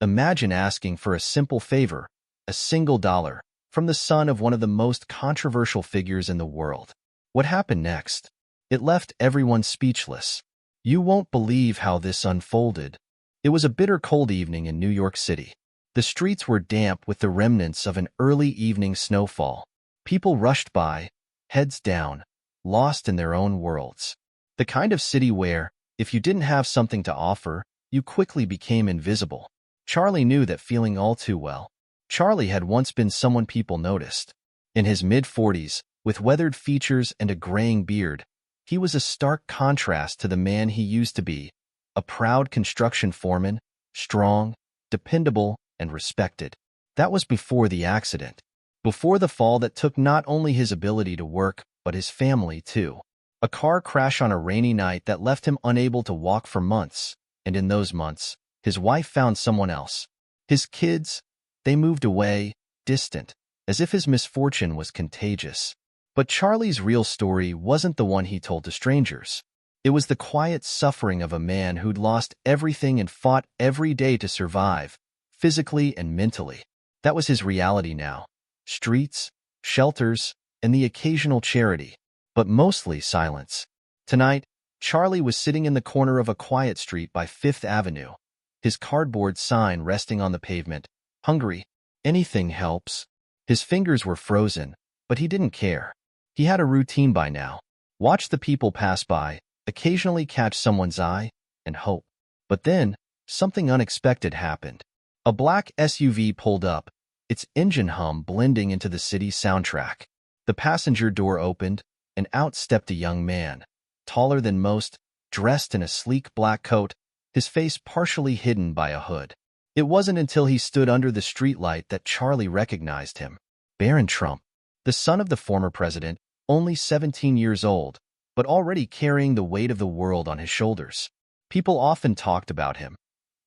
Imagine asking for a simple favor, a single dollar, from the son of one of the most controversial figures in the world. What happened next? It left everyone speechless. You won't believe how this unfolded. It was a bitter cold evening in New York City. The streets were damp with the remnants of an early evening snowfall. People rushed by, heads down, lost in their own worlds. The kind of city where, if you didn't have something to offer, you quickly became invisible. Charlie knew that feeling all too well. Charlie had once been someone people noticed. In his mid-40s, with weathered features and a graying beard, he was a stark contrast to the man he used to be, a proud construction foreman, strong, dependable, and respected. That was before the accident, before the fall that took not only his ability to work, but his family too. A car crash on a rainy night that left him unable to walk for months, and in those months, his wife found someone else. His kids, they moved away, distant, as if his misfortune was contagious. But Charlie's real story wasn't the one he told to strangers. It was the quiet suffering of a man who'd lost everything and fought every day to survive, physically and mentally. That was his reality now. Streets, shelters, and the occasional charity, but mostly silence. Tonight, Charlie was sitting in the corner of a quiet street by Fifth Avenue, his cardboard sign resting on the pavement. Hungry. Anything helps. His fingers were frozen, but he didn't care. He had a routine by now. Watch the people pass by, occasionally catch someone's eye, and hope. But then, something unexpected happened. A black SUV pulled up, its engine hum blending into the city's soundtrack. The passenger door opened, and out stepped a young man, taller than most, dressed in a sleek black coat, his face partially hidden by a hood. It wasn't until he stood under the streetlight that Charlie recognized him. Barron Trump, the son of the former president, only 17 years old, but already carrying the weight of the world on his shoulders. People often talked about him,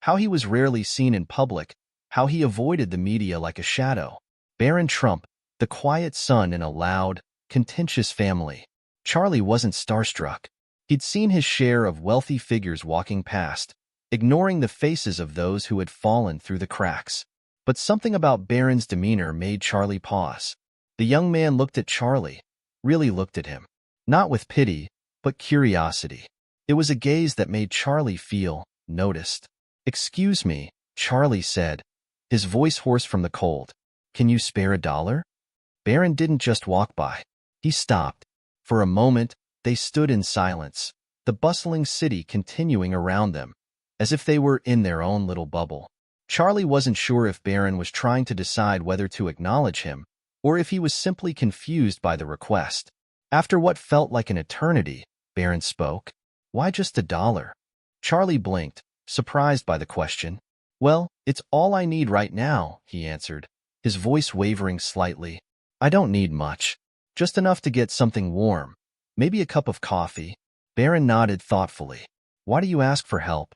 how he was rarely seen in public, how he avoided the media like a shadow. Barron Trump, the quiet son in a loud, contentious family. Charlie wasn't starstruck. He'd seen his share of wealthy figures walking past, ignoring the faces of those who had fallen through the cracks. But something about Barron's demeanor made Charlie pause. The young man looked at Charlie, really looked at him. Not with pity, but curiosity. It was a gaze that made Charlie feel noticed. "Excuse me," Charlie said, his voice hoarse from the cold. "Can you spare $1?" Barron didn't just walk by. He stopped. For a moment, they stood in silence, the bustling city continuing around them, as if they were in their own little bubble. Charlie wasn't sure if Barron was trying to decide whether to acknowledge him, or if he was simply confused by the request. After what felt like an eternity, Barron spoke. "Why just $1?" Charlie blinked, surprised by the question. "Well, it's all I need right now," he answered, his voice wavering slightly. "I don't need much. Just enough to get something warm. Maybe a cup of coffee." Barron nodded thoughtfully. "Why do you ask for help?"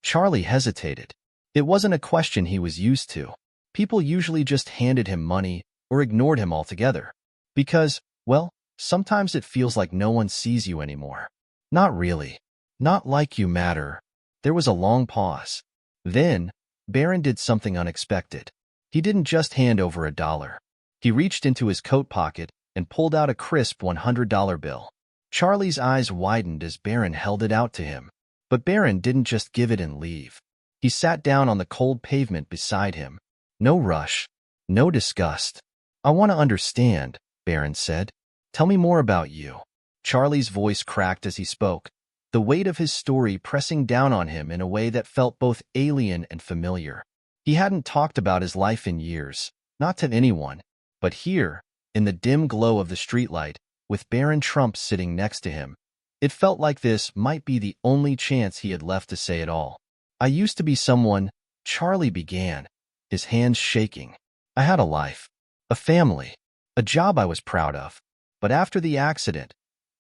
Charlie hesitated. It wasn't a question he was used to. People usually just handed him money or ignored him altogether. Because, well, sometimes it feels like no one sees you anymore. "Not really. Not like you matter." There was a long pause. Then, Barron did something unexpected. He didn't just hand over $1. He reached into his coat pocket and pulled out a crisp $100 bill. Charlie's eyes widened as Barron held it out to him. But Barron didn't just give it and leave. He sat down on the cold pavement beside him. No rush, no disgust. "I want to understand," Barron said. "Tell me more about you." Charlie's voice cracked as he spoke, the weight of his story pressing down on him in a way that felt both alien and familiar. He hadn't talked about his life in years, not to anyone. But here, in the dim glow of the streetlight, with Barron Trump sitting next to him, it felt like this might be the only chance he had left to say it all. "I used to be someone," Charlie began, his hands shaking. "I had a life, a family, a job I was proud of. But after the accident,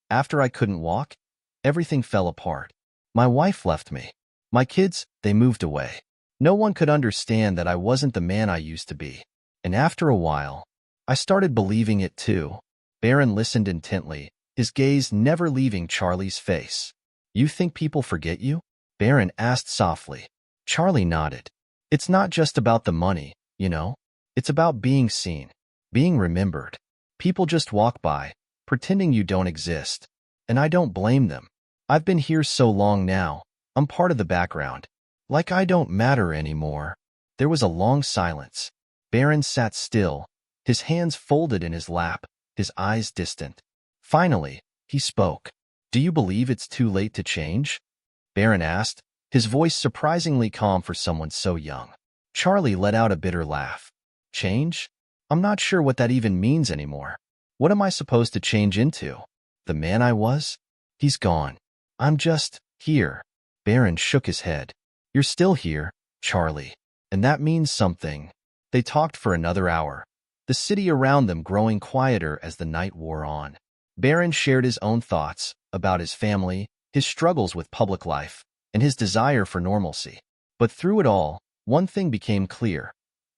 after I couldn't walk, everything fell apart. My wife left me. My kids, they moved away. No one could understand that I wasn't the man I used to be. And after a while, I started believing it too." Barron listened intently, his gaze never leaving Charlie's face. "You think people forget you?" Barron asked softly. Charlie nodded. It's not just about the money, you know? It's about being seen, being remembered. People just walk by, pretending you don't exist. And I don't blame them. I've been here so long now. I'm part of the background. Like I don't matter anymore. There was a long silence. Barron sat still, his hands folded in his lap, his eyes distant. Finally, he spoke. Do you believe it's too late to change? Barron asked, his voice surprisingly calm for someone so young. Charlie let out a bitter laugh. Change? I'm not sure what that even means anymore. What am I supposed to change into? The man I was? He's gone. I'm just here. Barron shook his head. You're still here, Charlie. And that means something. They talked for another hour, the city around them growing quieter as the night wore on. Barron shared his own thoughts about his family, his struggles with public life, and his desire for normalcy. But through it all, one thing became clear.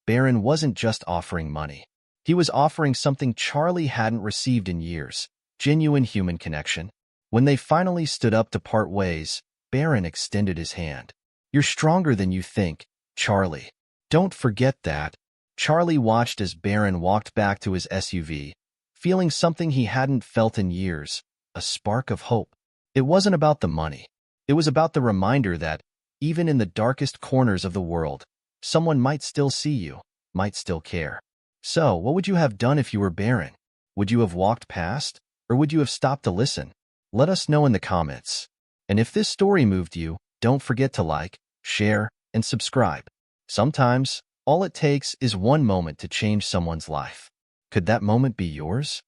Barron wasn't just offering money. He was offering something Charlie hadn't received in years, genuine human connection. When they finally stood up to part ways, Barron extended his hand. You're stronger than you think, Charlie. Don't forget that. Charlie watched as Barron walked back to his SUV, feeling something he hadn't felt in years, a spark of hope. It wasn't about the money. It was about the reminder that, even in the darkest corners of the world, someone might still see you, might still care. So, what would you have done if you were Barron? Would you have walked past, or would you have stopped to listen? Let us know in the comments. And if this story moved you, don't forget to like, share, and subscribe. Sometimes, all it takes is one moment to change someone's life. Could that moment be yours?